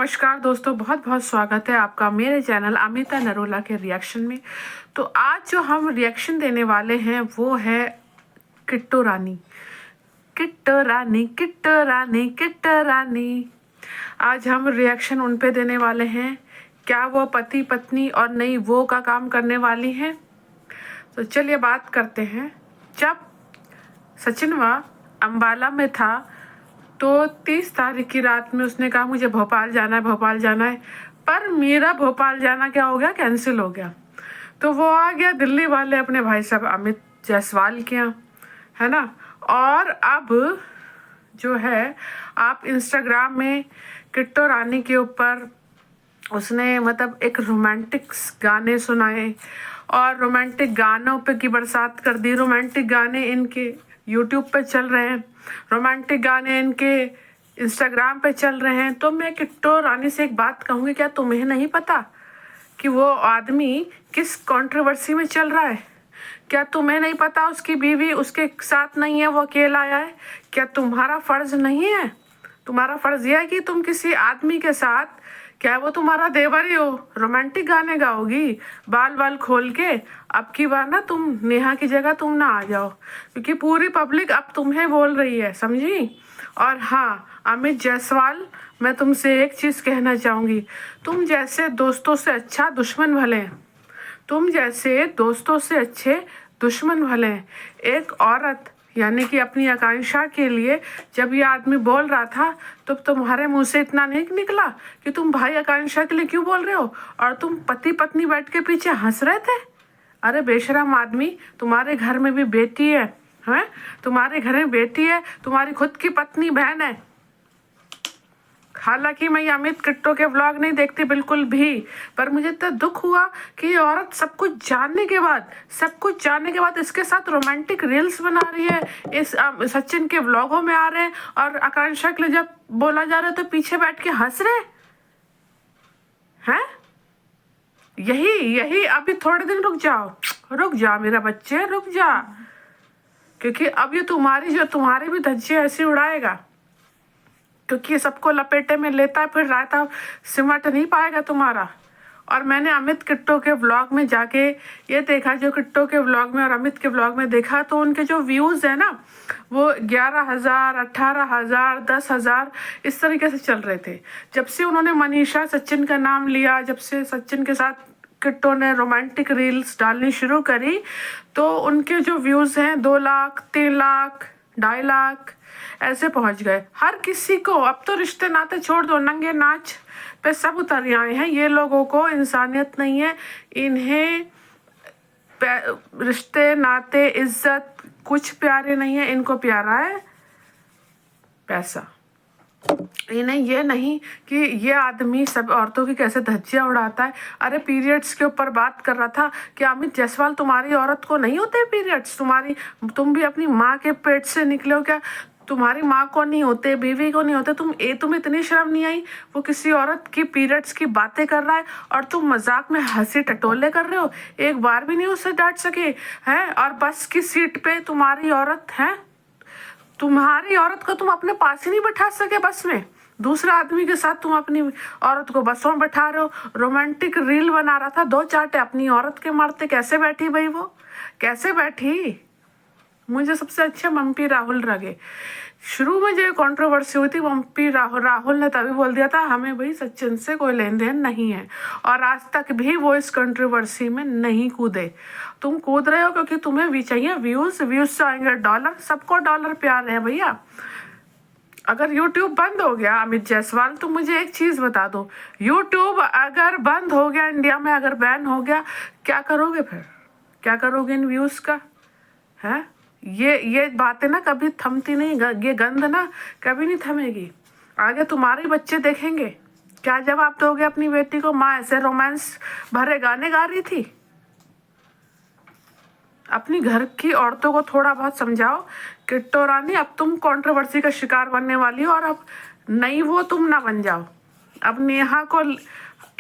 नमस्कार दोस्तों, बहुत बहुत स्वागत है आपका मेरे चैनल अमिता नरोला के रिएक्शन में। तो आज जो हम रिएक्शन देने वाले हैं वो है किट्टू रानी। किट्टू रानी किट्टू रानी किट्टू रानी। आज हम रिएक्शन उन पे देने वाले हैं, क्या वो पति पत्नी और नई वो का काम करने वाली हैं। तो चलिए बात करते हैं। जब सचिनवा अम्बाला में था तो 30 तारीख की रात में उसने कहा मुझे भोपाल जाना है, भोपाल जाना है। पर मेरा भोपाल जाना क्या हो गया, कैंसिल हो गया। तो वो आ गया दिल्ली वाले अपने भाई साहब अमित जायसवाल के यहाँ, है ना। और अब जो है आप इंस्टाग्राम में किट्टू रानी के ऊपर उसने मतलब एक रोमांटिक गाने सुनाए और रोमांटिक गानों पे की बरसात कर दी। रोमांटिक गाने इनके यूट्यूब पे चल रहे हैं, रोमांटिक गाने इनके इंस्टाग्राम पे चल रहे हैं। तो मैं किट्टू रानी से एक बात कहूँगी, क्या तुम्हें नहीं पता कि वो आदमी किस कंट्रोवर्सी में चल रहा है? क्या तुम्हें नहीं पता उसकी बीवी उसके साथ नहीं है, वो अकेला आया है? क्या तुम्हारा फर्ज नहीं है? तुम्हारा फर्ज यह है कि तुम किसी आदमी के साथ, क्या वो तुम्हारा देवर ही हो, रोमांटिक गाने गाओगी बाल बाल खोल के? अब की बार ना तुम नेहा की जगह तुम ना आ जाओ, क्योंकि पूरी पब्लिक अब तुम्हें बोल रही है, समझी। और हाँ अमित जायसवाल, मैं तुमसे एक चीज़ कहना चाहूँगी, तुम जैसे दोस्तों से अच्छा दुश्मन भले हैं, तुम जैसे दोस्तों से अच्छे दुश्मन भले हैं। एक औरत यानी कि अपनी आकांक्षा के लिए जब ये आदमी बोल रहा था तो तुम्हारे मुंह से इतना नहीं निकला कि तुम भाई आकांक्षा के लिए क्यों बोल रहे हो, और तुम पति पत्नी बैठ के पीछे हंस रहे थे। अरे बेशरम आदमी, तुम्हारे घर में भी बेटी है, हैं? तुम्हारे घर में बेटी है, तुम्हारी खुद की पत्नी बहन है। हालांकि मैं अमित किट्टू के व्लॉग नहीं देखती बिल्कुल भी, पर मुझे इतना दुख हुआ कि ये औरत सब कुछ जानने के बाद इसके साथ रोमांटिक रील्स बना रही है, इस सचिन के व्लॉगों में आ रहे हैं, और आकांक्षा के लिए जब बोला जा रहा है तो पीछे बैठ के हंस रहे हैं। यही अभी थोड़े दिन रुक जा मेरा बच्चे, रुक जा, क्योंकि अब ये तुम्हारी भी धज्जियां ऐसी उड़ाएगा, क्योंकि सबको लपेटे में लेता है, फिर रायता सिमट नहीं पाएगा तुम्हारा। और मैंने अमित किट्टू के व्लॉग में जाके ये देखा, जो किट्टू के व्लॉग में और अमित के व्लॉग में देखा, तो उनके जो व्यूज़ है ना वो 11,000, 18,000, 10,000 इस तरीके से चल रहे थे। जब से उन्होंने मनीषा सचिन का नाम लिया, जब से सचिन के साथ किट्टू ने रोमांटिक रील्स डालनी शुरू करी, तो उनके जो व्यूज़ हैं 2 लाख, 3 लाख, 2.5 लाख ऐसे पहुंच गए। हर किसी को अब तो रिश्ते नाते छोड़ दो, नंगे नाच पे सब उतर आए हैं। ये लोगों को इंसानियत नहीं है, इन्हें रिश्ते नाते इज्जत कुछ प्यारे नहीं है, इनको प्यारा है पैसा। इन्हें ये नहीं कि ये आदमी सब औरतों की कैसे धज्जियां उड़ाता है। अरे पीरियड्स के ऊपर बात कर रहा था कि अमित जायसवाल, तुम्हारी औरत को नहीं होते पीरियड्स? तुम भी अपनी माँ के पेट से निकले हो क्या? तुम्हारी माँ को नहीं होते, बीवी को नहीं होते, तुम्हें इतनी शर्म नहीं आई? वो किसी औरत की पीरियड्स की बातें कर रहा है और तुम मजाक में हंसी टटोले कर रहे हो, एक बार भी नहीं उसे डांट सके हैं। और बस की सीट पे तुम्हारी औरत है, तुम्हारी औरत को तुम अपने पास ही नहीं बैठा सके बस में, दूसरा आदमी के साथ तुम अपनी औरत को बसों में बैठा रहे हो। रोमांटिक रील बना रहा था, 2 चाटे अपनी औरत के मारते, कैसे बैठी भाई, वो कैसे बैठी? मुझे सबसे अच्छा मम्पी राहुल लगे। शुरू में जो कंट्रोवर्सी हुई थी, मम्पी राहुल ने तभी बोल दिया था हमें भाई सचिन से कोई लेन देन नहीं है, और आज तक भी वो इस कंट्रोवर्सी में नहीं कूदे। तुम कूद रहे हो क्योंकि तुम्हें भी चाहिए व्यूज से आएंगे डॉलर, सबको डॉलर प्यार है भैया। अगर YouTube बंद हो गया अमित जायसवाल, तो मुझे एक चीज़ बता दो, YouTube अगर बंद हो गया इंडिया में, अगर बैन हो गया, क्या करोगे फिर? क्या करोगे इन व्यूज़ का? है ये बातें ना कभी थमती नहीं, ये गंध ना कभी नहीं थमेगी। आगे तुम्हारे बच्चे देखेंगे। क्या जवाब दोगे अपनी बेटी को? माँ ऐसे रोमांस भरे गाने गा रही थी। अपनी घर की औरतों को थोड़ा बहुत समझाओ। किट्टू रानी, अब तुम कंट्रोवर्सी का शिकार बनने वाली हो, और अब नहीं वो तुम ना बन जाओ। अब नेहा को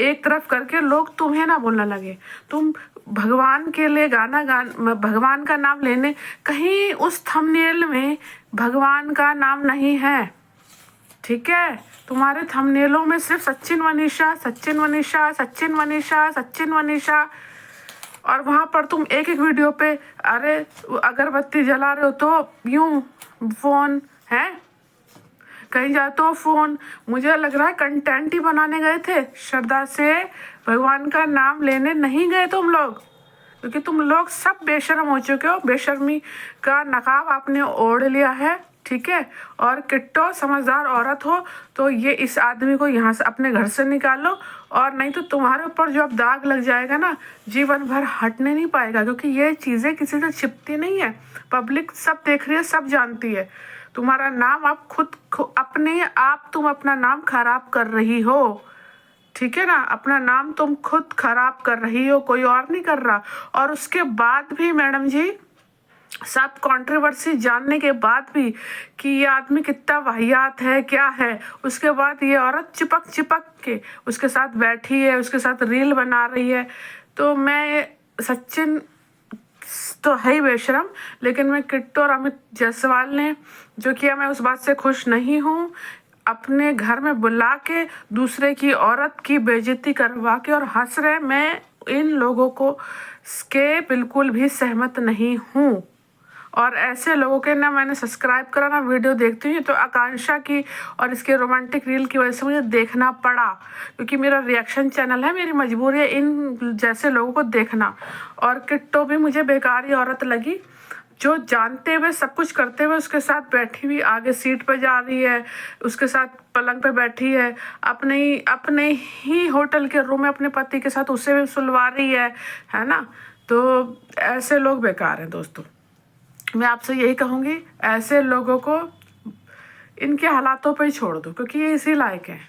एक तरफ करके लोग तुम्हें ना बोलने लगे। तुम भगवान के लिए भगवान का नाम लेने, कहीं उस थंबनेल में भगवान का नाम नहीं है, ठीक ठीक है, तुम्हारे थंबनेलों में सिर्फ सचिन वनीशा, सचिन वनीशा, सचिन वनीशा, सचिन वनीशा, और वहां पर तुम एक एक वीडियो पे अरे अगरबत्ती जला रहे हो तो यूं फोन है, कहीं जाते हो फोन। मुझे लग रहा है कंटेंट ही बनाने गए थे, श्रद्धा से भगवान का नाम लेने नहीं गए तुम लोग, क्योंकि तुम लोग सब बेशर्म हो चुके हो। बेशर्मी का नकाब आपने ओढ़ लिया है, ठीक है। और किट्टो समझदार औरत हो तो ये इस आदमी को यहाँ से अपने घर से निकालो, और नहीं तो तुम्हारे ऊपर जो अब दाग लग जाएगा ना, जीवन भर हटने नहीं पाएगा, क्योंकि ये चीज़ें किसी से छिपती नहीं है। पब्लिक सब देख रही है, सब जानती है। तुम्हारा नाम आप खुद अपने आप तुम अपना नाम खराब कर रही हो, ठीक है ना। अपना नाम तुम खुद खराब कर रही हो, कोई और नहीं कर रहा। और उसके बाद भी मैडम जी, सब कंट्रोवर्सी जानने के बाद भी कि ये आदमी कितना वाहियात है, क्या है, उसके बाद ये औरत चिपक चिपक के उसके साथ बैठी है, उसके साथ रील बना रही है। तो मैं सचिन तो है ही बेशरम, लेकिन मैं किट्टो और अमित जायसवाल ने जो किया, मैं उस बात से खुश नहीं हूँ। अपने घर में बुला के दूसरे की औरत की बेइज्जती करवा के और हंस रहे, मैं इन लोगों को के बिल्कुल भी सहमत नहीं हूँ। और ऐसे लोगों के ना मैंने सब्सक्राइब करा ना वीडियो देखती हूँ, तो आकांक्षा की और इसके रोमांटिक रील की वजह से मुझे देखना पड़ा, क्योंकि मेरा रिएक्शन चैनल है, मेरी मजबूरी है इन जैसे लोगों को देखना। और किट्टो भी मुझे बेकारी औरत लगी, जो जानते हुए सब कुछ करते हुए उसके साथ बैठी हुई आगे सीट पर जा रही है, उसके साथ पलंग पे बैठी है, अपने ही होटल के रूम में अपने पति के साथ उसे भी सुलवा रही है ना। तो ऐसे लोग बेकार हैं दोस्तों। मैं आपसे यही कहूँगी, ऐसे लोगों को इनके हालातों पे ही छोड़ दो, क्योंकि ये इसी लायक हैं।